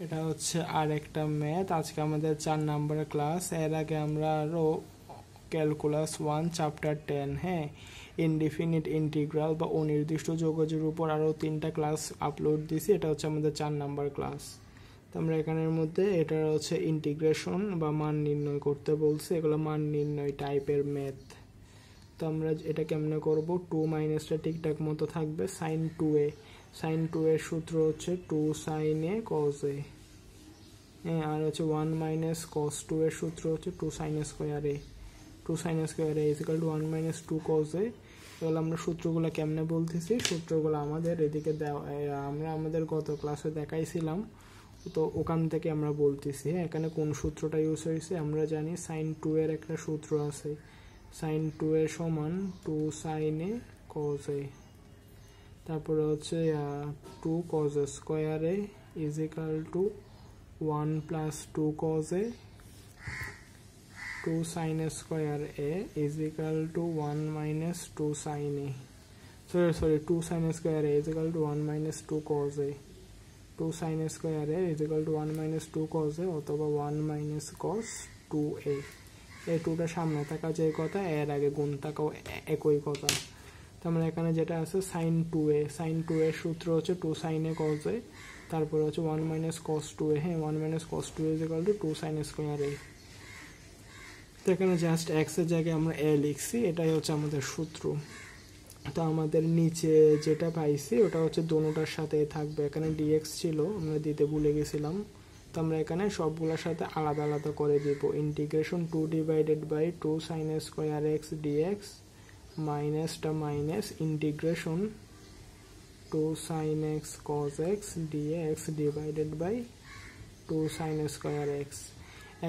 এটা হচ্ছে আর একটা ম্যাথ। আজকে আমাদের 4 নাম্বার ক্লাস। এর আগে আমরা আরও ক্যালকুলাস 1 চ্যাপ্টার 10 হ্যাঁ ইনডিফিনিট ইন্টিগ্রাল বা অনির্দিষ্ট যোগজের উপর আরও 3টা ক্লাস আপলোড দিছি। এটা হচ্ছে আমাদের 4 নাম্বার ক্লাস। তো আমরা এখানের মধ্যে এটা হচ্ছে ইন্টিগ্রেশন বা মান নির্ণয় করতে বলছে, এগুলো মান নির্ণয় টাইপের ম্যাথ। তো আমরা এটা কেমনে করব, 2 মাইনাসটা ঠিকঠাক মতো থাকবে, সাইন 2a, সাইন 2 এর সূত্র হচ্ছে 2 সাইন এ কজ এ, হ্যাঁ, আর হচ্ছে 1 মাইনাস কস 2 এর সূত্র হচ্ছে 2 sine square A, 2 sine square A is equal to 1 minus 2 cos এ। এগুলো আমরা সূত্রগুলো কেমনে বলতেছি, সূত্রগুলো আমাদের এদিকে দেওয়া, আমরা আমাদের গত ক্লাসে দেখাইছিলাম, তো ওখান থেকে আমরা বলতেছি। এখানে কোন সূত্রটা ইউজ হয়েছে আমরা জানি, সাইন 2 এর একটা সূত্র আছে, সাইন 2 এর সমান 2 সাইন এ কজ এ, তারপরে হচ্ছে 2 cos square A is equal to 1 plus 2 cos A, 2 sine square A is equal to 1 minus 2 sine A, sorry 2 sine square A is equal to 1 minus 2 cos A, 2 sine square A is equal to 1 minus 2 cos A অথবা 1 minus cos 2a। এই 2টা সামনে থাকা যে কথা, এর আগে গুণ থাকাও একই কথা। তো আমরা এখানে যেটা আছে সাইন 2a, সাইন 2 এর সূত্র হচ্ছে 2 সাইন এ কজ এ, তারপরে হচ্ছে 1 মাইনাস কস 2a, হ্যাঁ 1 minus cos 2a is equal to 2 sine square A. তো এখানে জাস্ট এক্স এর জায়গায় আমরা এ লিখছি, এটাই হচ্ছে আমাদের সূত্র। তো আমাদের নিচে যেটা পাইছি ওটা হচ্ছে দোনোটার সাথে থাকবে, এখানে ডিএক্স ছিল আমরা দিতে ভুলে গেছিলাম, তো আমরা এখানে সবগুলোর সাথে আলাদা আলাদা করে দিব। Integration 2 divided by 2 sine square x DX মাইনাসটা minus integration 2 sine X cos X DX divided by 2 sine square X.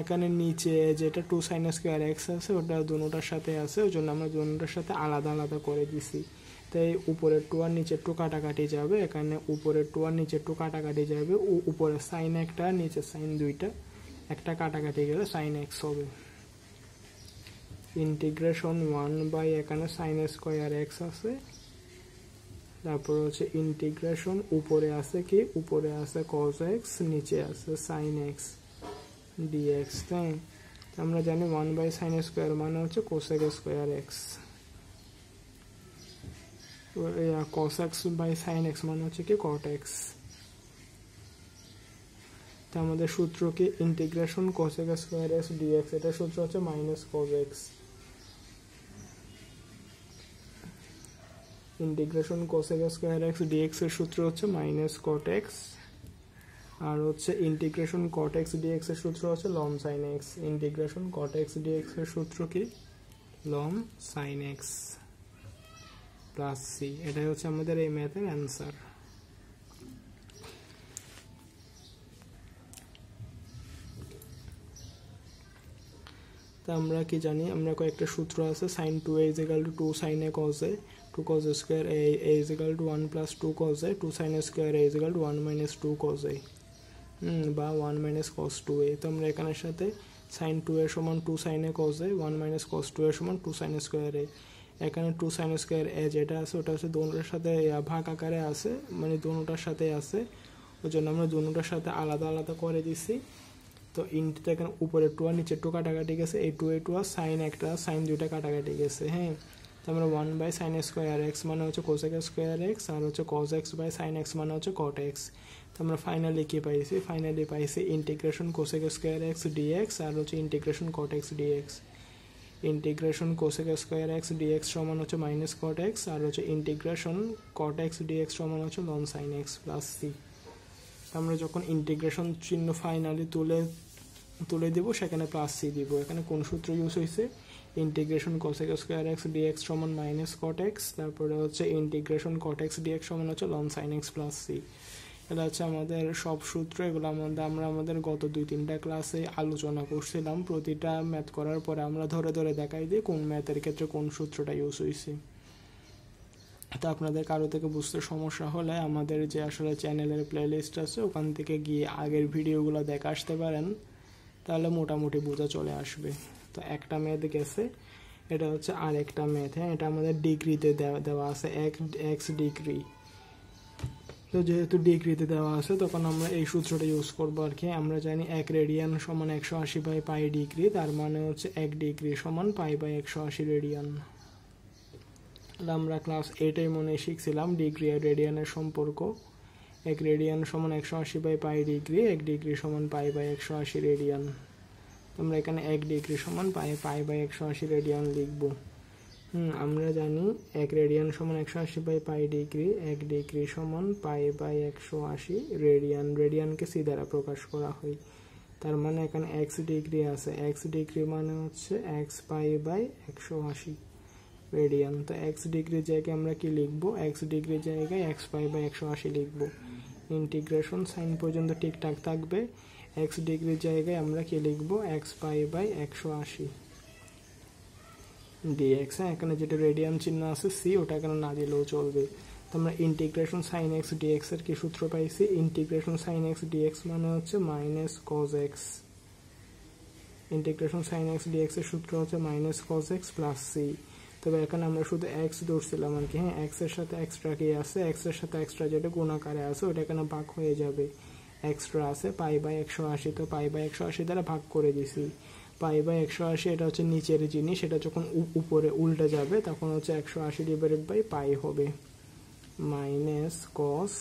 এখানে নিচে যেটা 2 সাইন স্কোয়ার এক্স আছে ওটা দুটোটার সাথে আছে, ওই জন্য আমরা দুটোটার সাথে আলাদা আলাদা করে দিছি। তাই উপরের 2 আর নিচের 2 কাটাকাটি যাবে, এখানে উপরের 2 আর নিচের 2 কাটাকাটি যাবে, উপরে সাইন একটা নিচে সাইন দুইটা, একটা কাটাকাটি গেলে সাইন এক্স হবে। ইন্টিগ্রেশন 1 বাই এখানে সাইন স্কোয়ার এক্স আছে, তারপর হচ্ছে ইন্টিগ্রেশন উপরে আছে কি, উপরে আছে কজ এক্স, নিচে আছে সাইন এক্স ডিএক্স। তাই আমরা জানি 1 বাই সাইন স্কোয়ার মানে হচ্ছে cosec square x, cos x by sine x মানে হচ্ছে কি কট এক্স। তো আমাদের সূত্র কি, integration cosec square x dx, এটা সূত্র হচ্ছে minus cos x, integration cosec square x dx এর সূত্র হচ্ছে মাইনাস কট এক্স, আর হচ্ছে ইন্টিগ্রেশন কট এক্স ডিএক্স এর সূত্র হচ্ছে লম sine x. Integration cot x dx এর সূত্র কি, লম সাইন এক্স প্লাস সি। এটাই হচ্ছে আমাদের এই ম্যাথের অ্যান্সার। তা আমরা কি জানি, আমরা কয়েকটা সূত্র আছে, sine 2a is equal to 2 sine A cos A, 2 cos square A is equal to 1 plus 2 cos A, 2 sine square A is equal to 1 minus 2 cos A, বা 1 মাইনাস কস 2a। তো আমরা এখানের সাথে সাইন 2 এর সমান 2 sine A cos A, 1 minus cos 2 এর সমান 2 sine square এ। এখানে 2 সাইন স্কোয়ার এ যেটা আছে ওটা হচ্ছে দোনোটার সাথে ভাগ আকারে আছে, মানে দোনোটার সাথে আছে, ওই জন্য আমরা দোনোটার সাথে আলাদা আলাদা করে দিছি। তো ইন্টুতে এখানে উপরে 2 আর নিচে 2 কাটাকাটি গেছে, এই 2 এই 2 আর সাইন একটা সাইন দুইটা কাটাকাটি গেছে, হ্যাঁ। তো আমরা 1 বাই সাইন স্কোয়ার এক্স মানে হচ্ছে কোসেক স্কোয়ার এক্স, আর হচ্ছে cos x by sine x মানে হচ্ছে কট এক্স। তো আমরা ফাইনালি কি পাইছি, ফাইনালি পাইছি integration cosec square x DX আর হচ্ছে integration cot x DX. Integration cosec square x dx সমান হচ্ছে মাইনাস কট এক্স, আর হচ্ছে ইন্টিগ্রেশন কট এক্স ডিএক্স সমান হচ্ছে লন সাইন এক্স প্লাস সি। আমরা যখন ইন্টিগ্রেশন চিহ্ন ফাইনালি তুলে দিব সেখানে প্লাস সি দিব। এখানে কোন সূত্র ইউজ হয়েছে, integration cosec square x dx সমান মাইনাস কট এক্স, তারপরে হচ্ছে ইন্টিগ্রেশন কট এক্স ডিএক্স সমান হচ্ছে লন সাইন এক্স প্লাস সি। এটা হচ্ছে আমাদের সব সূত্র, এগুলো আমরা আমাদের গত 2-3টা ক্লাসে আলোচনা করছিলাম। প্রতিটা ম্যাথ করার পরে আমরা ধরে ধরে দেখাই দিই কোন ম্যাথের ক্ষেত্রে কোন সূত্রটা ইউজ হয়েছে। তো আপনাদের কারো থেকে বুঝতে সমস্যা হলে আমাদের যে আসলে চ্যানেলের প্লেলিস্ট আছে ওখান থেকে গিয়ে আগের ভিডিওগুলো দেখে আসতে পারেন, তাহলে মোটামুটি বোঝা চলে আসবে। তো একটা ম্যাথ গেছে, এটা হচ্ছে আর একটা ম্যাথ, হ্যাঁ, এটা আমাদের ডিগ্রিতে দেওয়া আছে, এক্স ডিগ্রি তো যেহেতু ডিগ্রিতে দেওয়া আছে তখন আমরা এই সূত্রটা ইউজ করবো আর কি। আমরা জানি 1 রেডিয়ান সমান 180/π ডিগ্রি, তার মানে হচ্ছে 1 ডিগ্রি সমান π/180 রেডিয়ান। আমরা ক্লাস 8 মনে শিখছিলাম ডিগ্রি আর রেডিয়ানের সম্পর্ক। 1 রেডিয়ান সমান 180/π ডিগ্রি, 1 ডিগ্রি সমান π/180 রেডিয়ান। আমরা এখানে 1 ডিগ্রি সমান π/180 রেডিয়ান লিখব। আমরা জানি 1 রেডিয়ান সমান 180/π ডিগ্রি, 1 ডিগ্রি সমান π/180 রেডিয়ান। রেডিয়ানকে সি দ্বারা প্রকাশ করা হয়, তার মানে এখানে x ডিগ্রি আছে, x ডিগ্রি মানে হচ্ছে x π/180 রেডিয়ান। তো x ডিগ্রির জায়গায় আমরা কি লিখব, x ডিগ্রির জায়গায় x π/180 লিখব। ইন্টিগ্রেশন সাইন পর্যন্ত ঠিকঠাক থাকবে। x ডিগ্রির জায়গায় আমরা কি লিখব, x π/180 dx। এখানে যেটা রেডিয়ান চিহ্ন আছে সি, ওটা এখানে না দিলেও চলবে। তো আমরা ইন্টিগ্রেশন সাইন x dx এর কি সূত্র পাইছি, ইন্টিগ্রেশন সাইন x dx মানে হচ্ছে minus cos x। Integration sine x dx এর সূত্র হচ্ছে minus cos x plus c। তবে এখানে আমরা শুধু x ধরছিলাম আর কি। হ্যাঁ, x এর সাথে এক্সট্রা কি আছে, x এর সাথে এক্সট্রা যেটা গুণাকারে আছে ওটা এখানে ভাগ হয়ে যাবে। এক্সট্রা আছে π/180, তো π/180 দ্বারা ভাগ করে দিছি। π/180 এটা হচ্ছে নিচের জিনিস, এটা যখন উপরে উল্টে যাবে তখন হচ্ছে 180/π হবে মাইনাস cos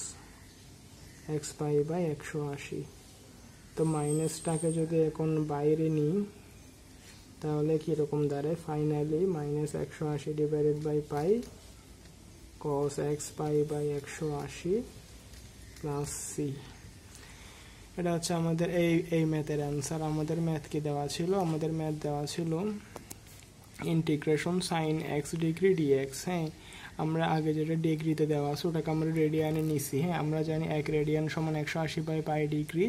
x π/180। তো মাইনাসটাকে যদি এখন বাইরে নিই তাহলে কীরকম দাঁড়ায়, finally minus 180/π cos x π/180 plus C. এটা হচ্ছে আমাদের এই ম্যাথের অ্যান্সার। আমাদের ম্যাথ কি দেওয়া ছিল, আমাদের ম্যাথ দেওয়া ছিল integration sine x degree dx। হ্যাঁ, আমরা আগে যেটা ডিগ্রিতে দেওয়া আছে ওটাকে আমরা রেডিয়ানে নিছি। হ্যাঁ, আমরা জানি 1 রেডিয়ান সমান 180/π ডিগ্রি,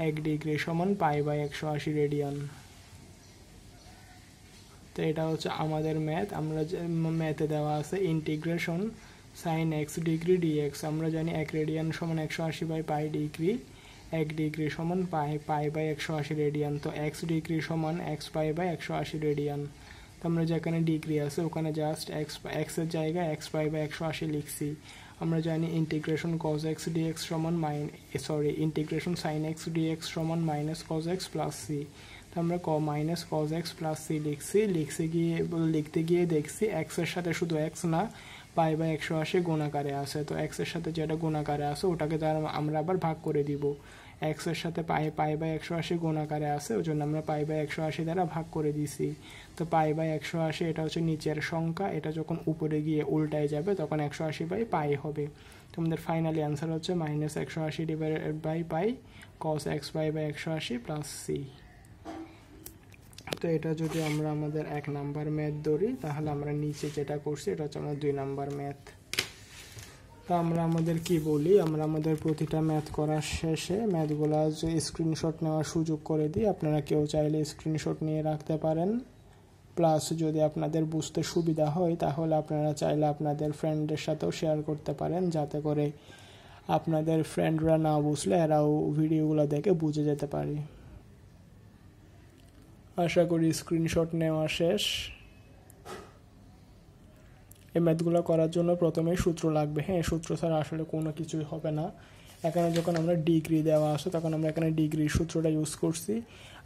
1 ডিগ্রি সমান π/180 রেডিয়ান। তো এটা হচ্ছে আমাদের ম্যাথ। আমরা ম্যাথে দেওয়া আছে integration sine x degree dx। আমরা জানি 1 রেডিয়ান সমান 180/π ডিগ্রি, 1 ডিগ্রি সমান π/180 রেডিয়ান। তো x ডিগ্রি সমান x π/180 রেডিয়ান। তো আমরা যেখানে ডিগ্রি আছে ওখানে জাস্ট x এর জায়গায় x π/180 লিখছি। আমরা জানি ইন্টিগ্রেশন cos x dx সমান ইন্টিগ্রেশন সাইন x dx সমান minus cos x plus C. তো আমরা minus cos x plus C লিখতে গিয়ে দেখছি x এর সাথে শুধু x না, π/180 গুণাকারে আছে। তো x এর সাথে যেটা গুণাকারে আছে ওটাকে আমরা আবার ভাগ করে দিব। x এর সাথে π/180 গুণাকারে আছে, ওই জন্য আমরা π/180 দ্বারা ভাগ করে দিছি। তো π/180 এটা হচ্ছে নিচের সংখ্যা, এটা যখন উপরে গিয়ে উল্টায় যাবে তখন 180/π হবে। তো আমাদের ফাইনালি অ্যান্সার হচ্ছে minus 180/π cos x π/180 plus C. তো এটা যদি আমরা আমাদের 1 নাম্বার ম্যাথ ধরি তাহলে আমরা নিচে যেটা করছি এটা হচ্ছে আমাদের 2 নাম্বার ম্যাথ। তো আমরা আমাদের কি বলি, আমরা আমাদের প্রতিটা ম্যাথ করার শেষে ম্যাথগুলো যে স্ক্রিনশট নেওয়ার সুযোগ করে দিই। আপনারা কেউ চাইলে স্ক্রিনশট নিয়ে রাখতে পারেন। প্লাস যদি আপনাদের বুঝতে সুবিধা হয় তাহলে আপনারা চাইলে আপনাদের ফ্রেন্ডদের সাথেও শেয়ার করতে পারেন, যাতে করে আপনাদের ফ্রেন্ডরা না বুঝলে এরাও ভিডিওগুলো দেখে বুঝে যেতে পারে। আশা করি স্ক্রিনশট নেওয়া শেষ। এই ম্যাথগুলো করার জন্য প্রথমে সূত্র লাগবে। হ্যাঁ, সূত্র ছাড়া আসলে কোনো কিছুই হবে না। এখানে যখন আমরা ডিগ্রি দেওয়া আছে তখন আমরা এখানে ডিগ্রির সূত্রটা ইউজ করছি।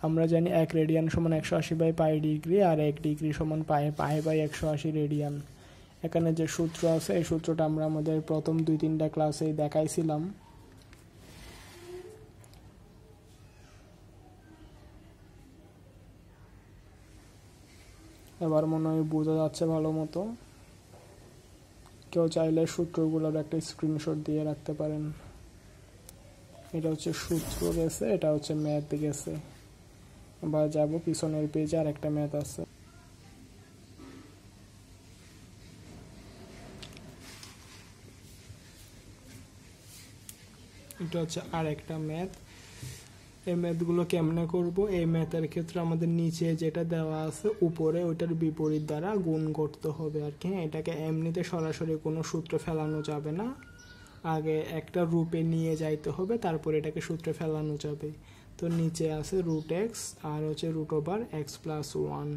আমরা জানি 1 রেডিয়ান সমান 180/π ডিগ্রি আর 1 ডিগ্রি সমান π/180 রেডিয়ান। এখানে যে সূত্র আছে এই সূত্রটা আমরা আমাদের প্রথম 2-3টা ক্লাসেই দেখাইছিলাম। এবার মনে হয় বোঝা যাচ্ছে ভালো মতো। কেউ চাইলে সূত্রগুলোর একটা স্ক্রিনশট দিয়ে রাখতে পারেন। এটা হচ্ছে সূত্র গেছে, এটা হচ্ছে ম্যাথ গেছে। বা যাব পিছনের পেজে আর একটা ম্যাথ আছে। এটা হচ্ছে আর একটা ম্যাথ। এই ম্যাথগুলো কেমনে করব, এই ম্যাথের ক্ষেত্রে আমাদের নিচে যেটা দেওয়া আছে উপরে ওইটার বিপরীত দ্বারা গুণ করতে হবে আর কি। এটাকে এমনিতে সরাসরি কোনো সূত্রে ফেলানো যাবে না, আগে একটা রূপে নিয়ে যাইতে হবে, তারপর এটাকে সূত্রে ফেলানো যাবে। তো নিচে আছে √x আর হচ্ছে √x + 1,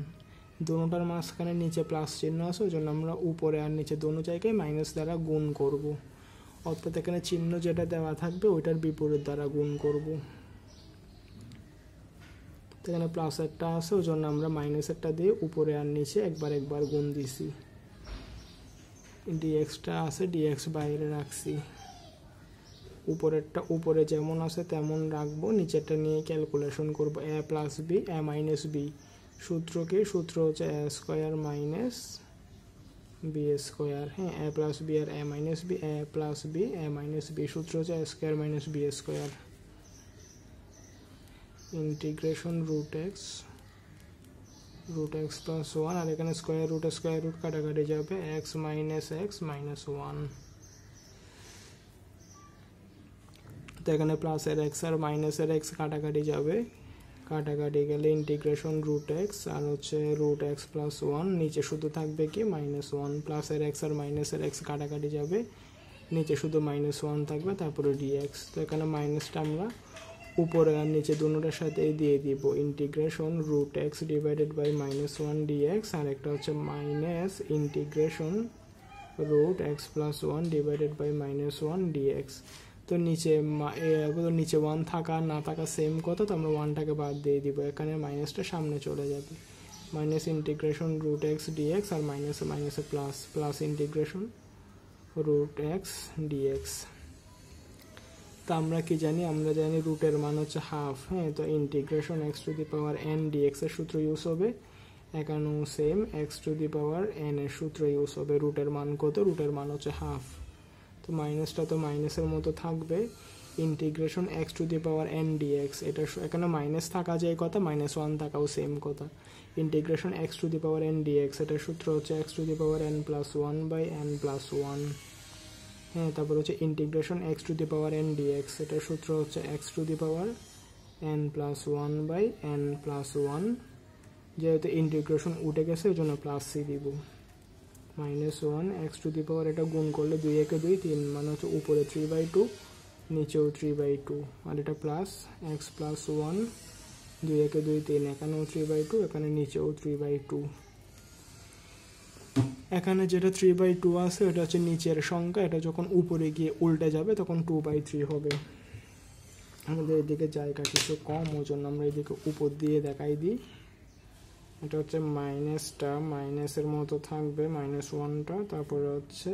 দোনোটার মাঝখানে নিচে প্লাস চিহ্ন আছে, ওই জন্য আমরা উপরে আর নিচে দোনো জায়গায় মাইনাস দ্বারা গুণ করব। অর্থাৎ এখানে চিহ্ন যেটা দেওয়া থাকবে ওইটার বিপরীত দ্বারা গুণ করব। এখানে প্লাস একটা আছে, ওই জন্য আমরা মাইনাস একটা দিয়ে উপরে আর নিচে একবার গুণ দিছি। ডিএক্সটা আছে, ডিএক্স বাইরে রাখছি। উপরেরটা উপরে যেমন আছে তেমন রাখবো, নিচেরটা নিয়ে ক্যালকুলেশন করব। A plus B, A minus B. সূত্র কি? সূত্র হচ্ছে A square minus B square. হ্যাঁ, এ প্লাস বি আর A minus B, A plus B A minus B. সূত্র হচ্ছে A square minus B square. Integration root x plus 1, আর এখানে স্কোয়ার রুট কাটাকাটি যাবে, এক্স মাইনাস 1। তো এখানে প্লাসের এক্স আর মাইনাসের এক্স কাটাকাটি যাবে, কাটাকাটি গেলে ইন্টিগ্রেশন রুট এক্স আর হচ্ছে রুট এক্স প্লাস 1, নিচে শুধু থাকবে কি -1। প্লাসের এক্স আর মাইনাসের এক্স কাটাকাটি যাবে, নিচে শুধু -1 থাকবে, তারপরে ডিএক্স। তো এখানে মাইনাসটা আমরা উপরে আর নিচে দুটোটার সাথে দিয়ে দিব। Integration root X divided by -1 DX, আর একটা হচ্ছে minus integration root x plus 1 divided by -1 DX. তো নিচে 1 থাকা না থাকা সেম কথা, তো আমরা 1টাকে বাদ দিয়ে দিব, এখানে মাইনাসটা সামনে চলে যাবে। Minus integration root X DX, আর মাইনাসে plus integration root X DX. তো আমরা কি জানি? আমরা জানি রুটের মান হচ্ছে হাফ। হ্যাঁ, তো integration x to the power n dx এর সূত্র ইউজ হবে, এখানেও same x to the power n এর সূত্র ইউজ হবে। রুটের মান কত? রুটের মান হচ্ছে হাফ। তো মাইনাসটা তো মাইনাসের মতো থাকবে। Integration x to the power n dx, এটা এখানে মাইনাস থাকা যায় কথা, -1 থাকাও সেম কথা। Integration x to the power n dx, এটার সূত্র হচ্ছে x to the power n plus 1 by n plus 1। হ্যাঁ, তারপর হচ্ছে integration x to the power n dx, এটার সূত্র হচ্ছে x to the power n plus 1 by n plus 1। যেহেতু ইন্টিগ্রেশন উঠে গেছে ওই জন্য প্লাস সি দিব। -1 এক্স টু দি পাওয়ার, এটা গুণ করলে 2 একে 2 3, মানে হচ্ছে উপরে 3/2 নিচেও 3/2, আর এটা প্লাস এক্স প্লাস 1, 2 একে 2 3, এখানেও 3/2, এখানে নিচেও 3/2। এখানে যেটা 3/2 আছে এটা হচ্ছে নিচের সংখ্যা, এটা যখন উপরে গিয়ে উল্টে যাবে তখন 2/3 হবে। আমাদের এদিকে জায়গা কিছু কম, ওই জন্য আমরা এদিকে উপর দিয়ে দেখাই দিই। এটা হচ্ছে মাইনাসটা মাইনাসের মতো থাকবে, -1টা, তারপরে হচ্ছে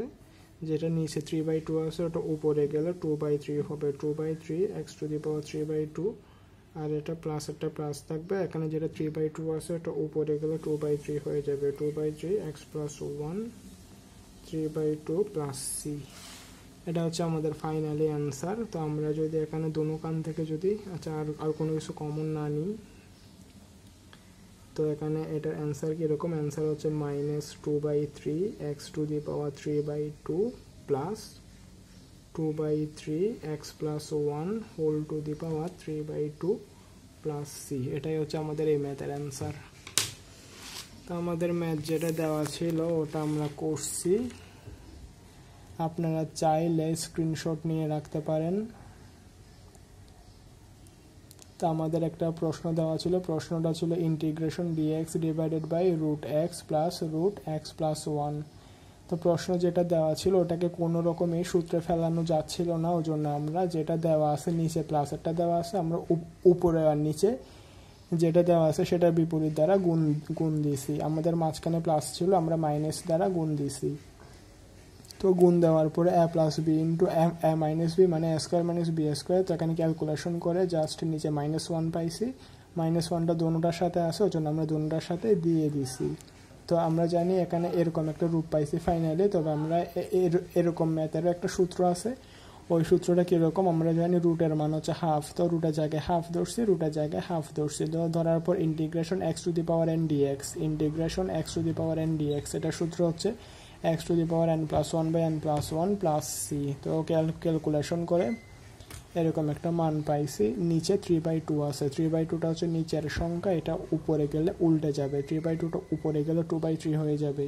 যেটা নিচে 3/2 আছে ওটা উপরে গেলে 2/3 হবে, 2/3 এক্স টু দি পাওয়ার 3/2, আর এটা প্লাস একটা প্লাস থাকবে। এখানে যেটা 3/2 আছে ওটা উপরে গেলে 2/3 হয়ে যাবে, 2/3 এক্স প্লাস 1 3/2 প্লাস সি। এটা হচ্ছে আমাদের ফাইনালি অ্যান্সার। তো আমরা যদি এখানে দোনো কান থেকে যদি আর কোনো কিছু কমন না নিই, তো এখানে এটার অ্যান্সার কীরকম? অ্যান্সার হচ্ছে -2/3 x to the power 3/2 plus 2/3 x plus 1 whole to the power 3/2 plus C. এটাই হচ্ছে আমাদের এই ম্যাথের অ্যান্সার। তো আমাদের ম্যাথ যেটা দেওয়া ছিল ওটা আমরা করছি, আপনারা চাইলে স্ক্রিনশট নিয়ে রাখতে পারেন। তো আমাদের একটা প্রশ্ন দেওয়া ছিল, প্রশ্নটা ছিল integration dx divided by root x plus 1। তো প্রশ্ন যেটা দেওয়া ছিল ওটাকে কোনো রকমই সূত্রে ফেলানো যাচ্ছিল না, ওই জন্য আমরা যেটা দেওয়া আছে নিচে প্লাসেরটা দেওয়া আছে, আমরা উপরে আর নিচে যেটা দেওয়া আছে সেটার বিপরীত দ্বারা গুণ দিছি। আমাদের মাঝখানে প্লাস ছিল, আমরা মাইনাস দ্বারা গুণ দিছি। তো গুণ দেওয়ার পরে এ প্লাস বি ইন্টু এ মাইনাস বি মানে এ স্কোয়ার মাইনাস বি স্কোয়ার। তো এখানে ক্যালকুলেশন করে জাস্ট নিচে -1 পাইছি, -1টা দোনোটার সাথে আছে, ওই জন্য আমরা দোনোটার সাথে দিয়ে দিছি। তো আমরা জানি এখানে এরকম একটা রূপ পাইছি ফাইনালি। তবে আমরা এরকম ম্যাথেরও একটা সূত্র আছে, ওই সূত্রটা কীরকম? আমরা জানি রুটের মান হচ্ছে হাফ, তো রুটের জায়গায় হাফ ধরছি, রুটের জায়গায় হাফ ধরছি। তো ধরার পর integration x to the power n dx, integration x to the power n dx, এটার সূত্র হচ্ছে x to the power n plus 1 by n plus 1 plus C. তো ক্যালকুলেশন করে এরকম একটা মান পাইছি। নিচে 3/2 আছে, 3/2টা হচ্ছে নিচের সংখ্যা, এটা উপরে গেলে উল্টে যাবে, 3/2টা উপরে গেলে 2/3 হয়ে যাবে।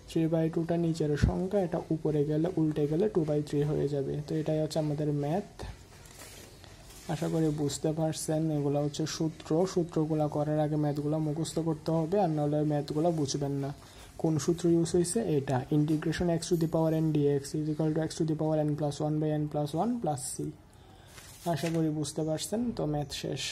3/2টা নিচের সংখ্যা, এটা উপরে গেলে উল্টে গেলে 2/3 হয়ে যাবে। তো এটাই হচ্ছে আমাদের ম্যাথ। আশা করি বুঝতে পারছেন। এগুলো হচ্ছে সূত্রগুলো করার আগে ম্যাথগুলো মুখস্থ করতে হবে, আর নাহলে ম্যাথগুলো বুঝবেন না। কোন সূত্র ইউজ হয়েছে? এটা integration x two the power n dx is equal two x two the power n+1/n+1 + c। আশা করি বুঝতে পারছেন। তো ম্যাথ শেষ।